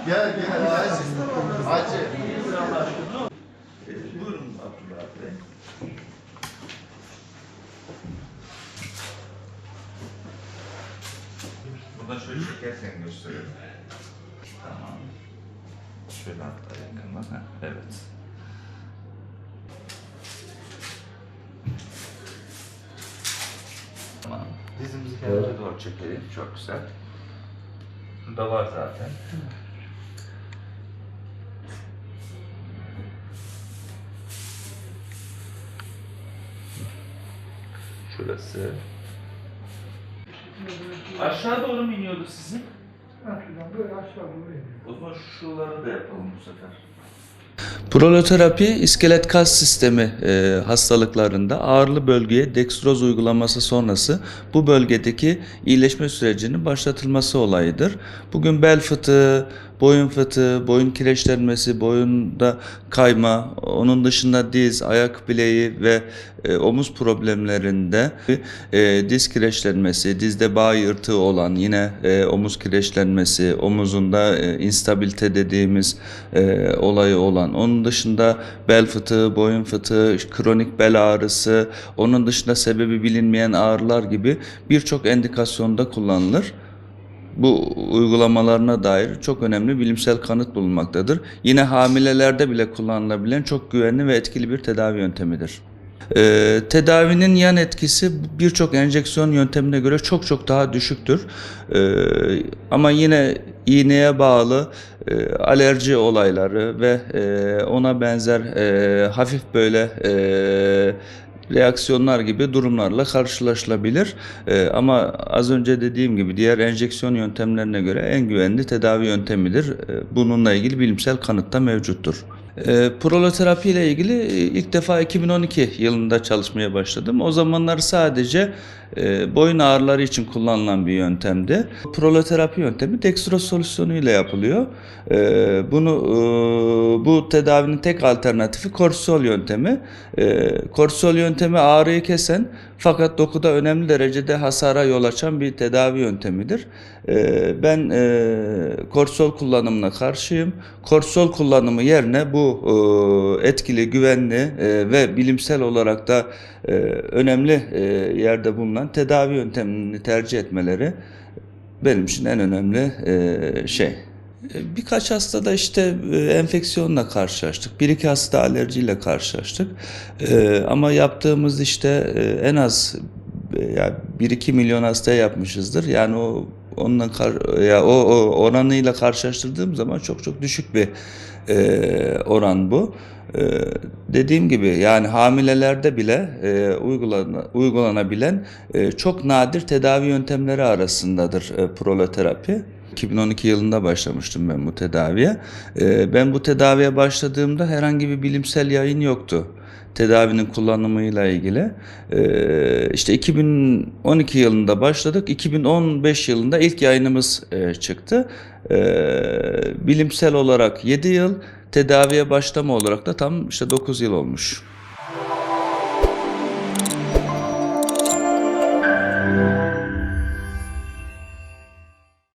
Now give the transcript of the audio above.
Gel Hacı. Buyurun Abdullah Bey. Buradan şöyle çekersen gösteriyorum. Tamam. Şöyle hatta yakından. Evet. Tamam. Dizimizi kendimize doğru çekelim. Çok güzel. Burada var zaten. Şurası. Aşağı doğru mu iniyordu sizin? Böyle aşağı doğru iniyor. O zaman şuraları da yapalım bu sefer. Proloterapi, iskelet kas sistemi hastalıklarında ağrılı bölgeye dekstroz uygulaması sonrası bu bölgedeki iyileşme sürecinin başlatılması olayıdır. Bugün bel fıtığı, boyun fıtığı, boyun kireçlenmesi, boyunda kayma, onun dışında diz, ayak bileği ve omuz problemlerinde diz kireçlenmesi, dizde bağ yırtığı olan yine omuz kireçlenmesi, omuzunda instabilite dediğimiz olayı olan, onun dışında bel fıtığı, boyun fıtığı, kronik bel ağrısı, onun dışında sebebi bilinmeyen ağrılar gibi birçok endikasyonda kullanılır. Bu uygulamalarına dair çok önemli bilimsel kanıt bulunmaktadır. Yine hamilelerde bile kullanılabilen çok güvenli ve etkili bir tedavi yöntemidir. Tedavinin yan etkisi birçok enjeksiyon yöntemine göre çok daha düşüktür. Ama yine iğneye bağlı alerji olayları ve ona benzer hafif böyle reaksiyonlar gibi durumlarla karşılaşılabilir. Ama az önce dediğim gibi diğer enjeksiyon yöntemlerine göre en güvenli tedavi yöntemidir. Bununla ilgili bilimsel kanıt da mevcuttur. Proloterapi ile ilgili ilk defa 2012 yılında çalışmaya başladım. O zamanlar sadece boyun ağrıları için kullanılan bir yöntemdi. Proloterapi yöntemi dekstroz solüsyonu ile yapılıyor. Bu tedavinin tek alternatifi kortizol yöntemi. Kortizol yöntemi ağrıyı kesen fakat dokuda önemli derecede hasara yol açan bir tedavi yöntemidir. Ben kortizol kullanımına karşıyım. Kortizol kullanımı yerine bu etkili, güvenli ve bilimsel olarak da önemli yerde bulunan tedavi yöntemini tercih etmeleri benim için en önemli şey. Birkaç hastada işte enfeksiyonla karşılaştık. Bir iki hastada alerjiyle karşılaştık. Ama yaptığımız işte en az yani 1-2 milyon hastaya yapmışızdır. Yani o oranıyla karşılaştırdığım zaman çok düşük bir oran bu. Dediğim gibi yani hamilelerde bile uygulanabilen çok nadir tedavi yöntemleri arasındadır proloterapi. 2012 yılında başlamıştım ben bu tedaviye. Ben bu tedaviye başladığımda herhangi bir bilimsel yayın yoktu tedavinin kullanımıyla ilgili. İşte 2012 yılında başladık. 2015 yılında ilk yayınımız çıktı. Bilimsel olarak 7 yıl, tedaviye başlama olarak da tam işte 9 yıl olmuş.